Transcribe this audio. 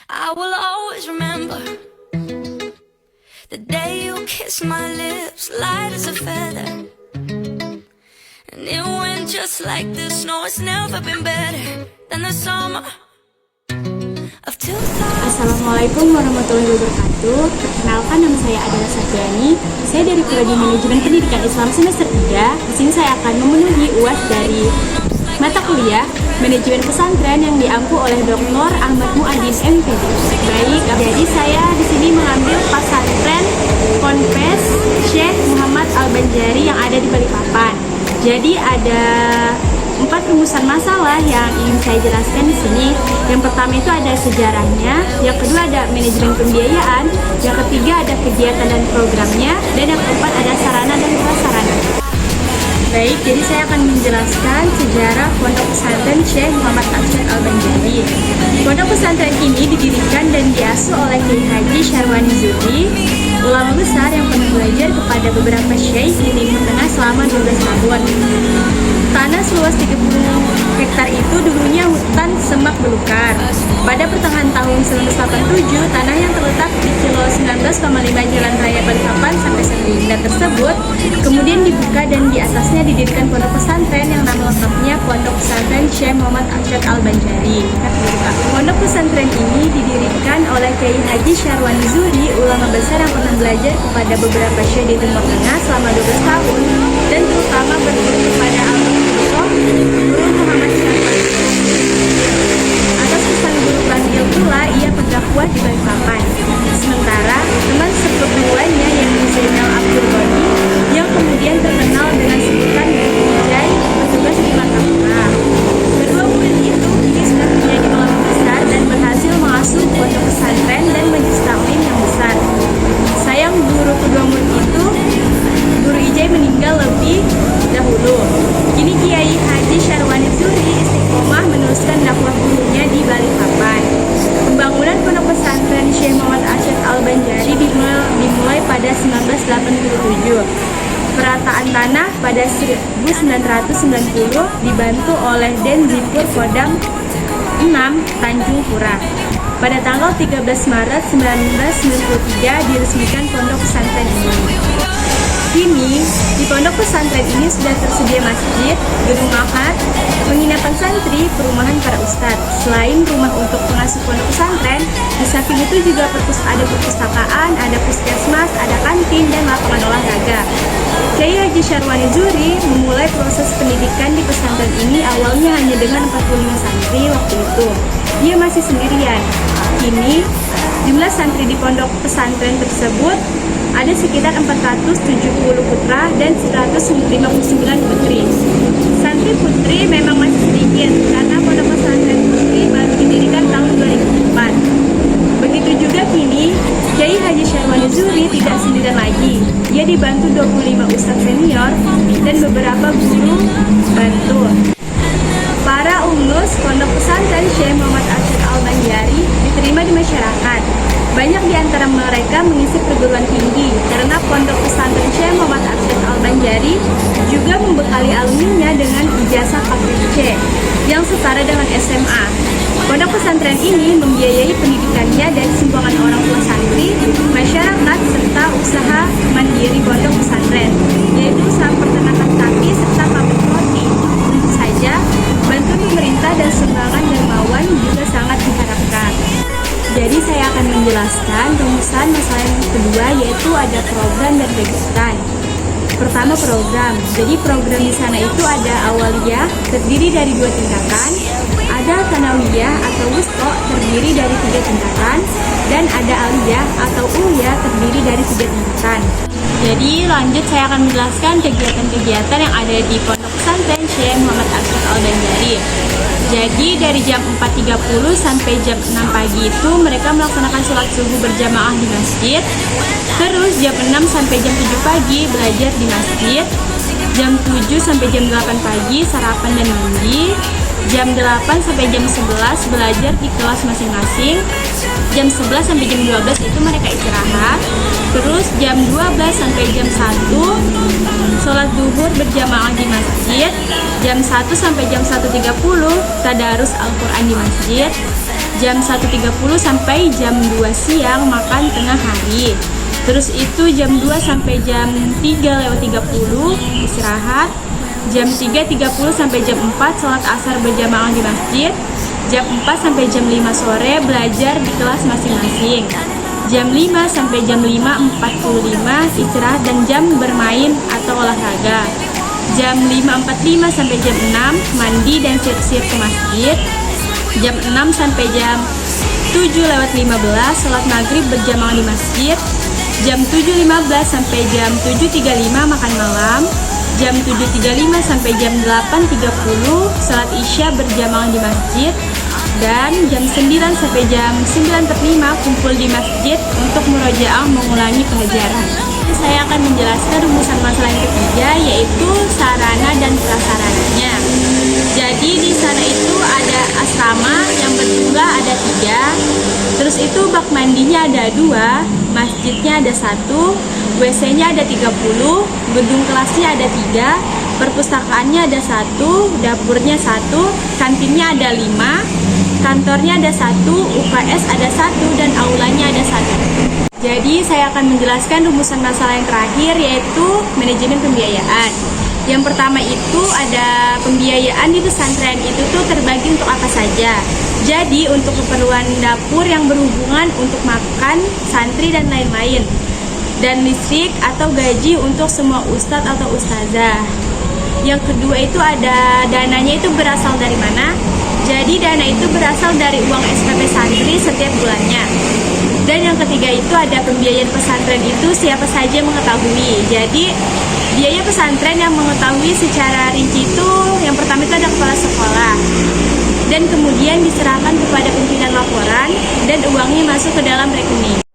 I will always remember the day you kissed my lips, light as a feather. And it went just like this. No, it's never been better than the summer of 2000. Assalamualaikum warahmatullahi wabarakatuh. Perkenalkan, nama saya adalah Satyani. Saya dari Prodi Manajemen Pendidikan Islam semester 3. Di sini saya akan memenuhi UAS dari mata kuliah Manajemen Pesantren yang diampu oleh Dr. Ahmad Muadin MPD. Baik, jadi saya di sini mengambil pesantren Ponpes Syekh Muhammad Al-Banjari yang ada di Balikpapan. Jadi ada 4 rumusan masalah yang ingin saya jelaskan di sini. Yang pertama itu ada sejarahnya, yang kedua ada manajemen pembiayaan, yang ketiga ada kegiatan dan programnya, dan yang keempat ada sarana dan prasarana. Baik, jadi saya akan menjelaskan sejarah Pondok Pesantren Syekh Muhammad Arsyad Al-Banjari. Pondok pesantren ini didirikan dan diasuh oleh Kiai Haji Syarwani Zuhri, ulama besar yang pernah belajar kepada beberapa syekh di Timur Tengah selama 12 tahun. Tanah seluas 30 hektar itu dulunya hutan semak belukar. Pada pertengahan tahun 1987, tanah yang terletak di kilo 19,5 Jalan Raya Balikpapan sampai Samarinda tersebut kemudian dibuka dan di atasnya didirikan pondok pesantren yang nama lengkapnya Pondok Pesantren Syekh Muhammad Arsyad Al-Banjari. Pondok pesantren ini didirikan oleh Kiai Haji Syarwani Zuhri, ulama besar yang pernah belajar kepada beberapa syekh di Timur Tengah selama 12 tahun dan terutama berguru kepada Guru Muhammad Syarwani. Atas pesan guru beliau pula ia berdakwah di Balikpapan. Sementara teman seperguruannya yang Zainal Abdul Ghani yang kemudian terkenal dengan sebutan Guru Ijai bertugas di Martapura. Kedua murid itu kini sudah menjadi ulama besar dan berhasil mengasuh pondok pesantren dan majelis taklim yang besar. Sayang guru kedua murid itu, Guru Ijai, meninggal lebih dahulu. Kini Kiai Haji Syarwani Zuhri istiqomah meneruskan dakwah gurunya di Balikpapan. Pembangunan pondok pesantren Syekh Muhammad Arsyad Al-Banjari dimulai pada 1987. Perataan tanah pada 1990 dibantu oleh Denzipur Kodam 6 Tanjung Pura. Pada tanggal 13 Maret 1993 diresmikan pondok pesantren ini. Kini, di pondok pesantren ini sudah tersedia masjid, gedung makan, penginapan santri, perumahan para ustadz. Selain rumah untuk pengasuh pondok pesantren, di samping itu juga ada perpustakaan, ada puskesmas, ada kantin, dan lapangan olahraga. Kiai Haji Syarwani Zuhri memulai proses pendidikan di pesantren ini awalnya hanya dengan 45 santri waktu itu. Dia masih sendirian. Kini, jumlah santri di pondok pesantren tersebut ada sekitar 470 putra dan 159 putri. Santri putri memang masih sedikit karena pondok pesantren putri baru didirikan tahun 2004. Begitu juga kini, Kiai Haji Syarwani Zuhri tidak sendirian lagi. Ia dibantu 25 ustadz senior dan beberapa guru bantu. Para ulus pondok pesantren Syekh Muhammad Arsyad Al-Banjari diterima di masyarakat. Banyak di antara mereka mengisi perguruan tinggi karena pondok pesantren Syekh Muhammad Arsyad Al-Banjari juga membekali alumninya dengan ijazah KPC yang setara dengan SMA. Pondok pesantren ini membiayai pendidikannya dari sumbangan orang tua santri, masyarakat, serta usaha mandiri pondok pesantren, yaitu usaha peternakan sapi serta pabrik roti. Tentu saja, bantuan pemerintah dan sumbangan dermawan juga sangat diharapkan. Jadi saya akan menjelaskan rumusan masalah yang kedua, yaitu ada program dan kegiatan. Pertama, program. Jadi program di sana itu ada awaliyah terdiri dari 2 tingkatan, ada tsanawiyah atau wusta terdiri dari 3 tingkatan, dan ada aliyah atau uliyah terdiri dari 3 tingkatan. Jadi lanjut saya akan menjelaskan kegiatan-kegiatan yang ada di pondok pesantren Syekh Muhammad Arsyad Al-Banjari. Jadi dari jam 4.30 sampai jam 6 pagi itu mereka melaksanakan sholat subuh berjamaah di masjid. Terus jam 6 sampai jam 7 pagi belajar di masjid. Jam 7 sampai jam 8 pagi sarapan dan mandi. Jam 8 sampai jam 11 belajar di kelas masing-masing. Jam 11 sampai jam 12 itu mereka istirahat. Terus jam 12 sampai jam 1 sholat zuhur berjamaah di masjid. Jam 1 sampai jam 1.30 tadarus Al-Quran di masjid. jam 1.30 sampai jam 2 siang makan tengah hari. Terus itu jam 2 sampai jam 3:30 istirahat. Jam 3.30 sampai jam 4 sholat asar berjamaah di masjid. Jam 4 sampai jam 5 sore belajar di kelas masing-masing. Jam 5 sampai jam 5.45 istirahat dan jam bermain atau olahraga. Jam 5.45 sampai jam 6 mandi dan siap-siap ke masjid. Jam 6 sampai jam 7:15 sholat maghrib berjamaah di masjid. Jam 7.15 sampai jam 7.35 makan malam. Jam 7.35 sampai jam 8.30 sholat isya berjamaah di masjid. Dan jam 9 sampai jam 9.45 kumpul di masjid untuk murojaah mengulangi pelajaran. Saya akan menjelaskan rumusan masalah yang ketiga, yaitu sarana dan prasarananya. Jadi di sana itu ada asrama yang berjumlah ada 3. Terus itu bak mandinya ada 2, masjidnya ada 1, WC-nya ada 30, gedung kelasnya ada 3, perpustakaannya ada 1, dapurnya 1, kantinnya ada 5, kantornya ada 1, UKS ada 1, dan aulanya ada 1. Jadi saya akan menjelaskan rumusan masalah yang terakhir, yaitu manajemen pembiayaan. Yang pertama itu ada pembiayaan di pesantren itu tuh terbagi untuk apa saja. Jadi untuk keperluan dapur yang berhubungan untuk makan, santri dan lain-lain. Dan listrik atau gaji untuk semua ustadz atau ustazah. Yang kedua itu ada dananya itu berasal dari mana? Jadi dana itu berasal dari uang SPP santri setiap bulannya. Dan yang ketiga itu ada pembiayaan pesantren itu siapa saja mengetahui. Jadi biaya pesantren yang mengetahui secara rinci itu yang pertama itu ada kepala sekolah. Dan kemudian diserahkan kepada pimpinan laporan dan uangnya masuk ke dalam rekening.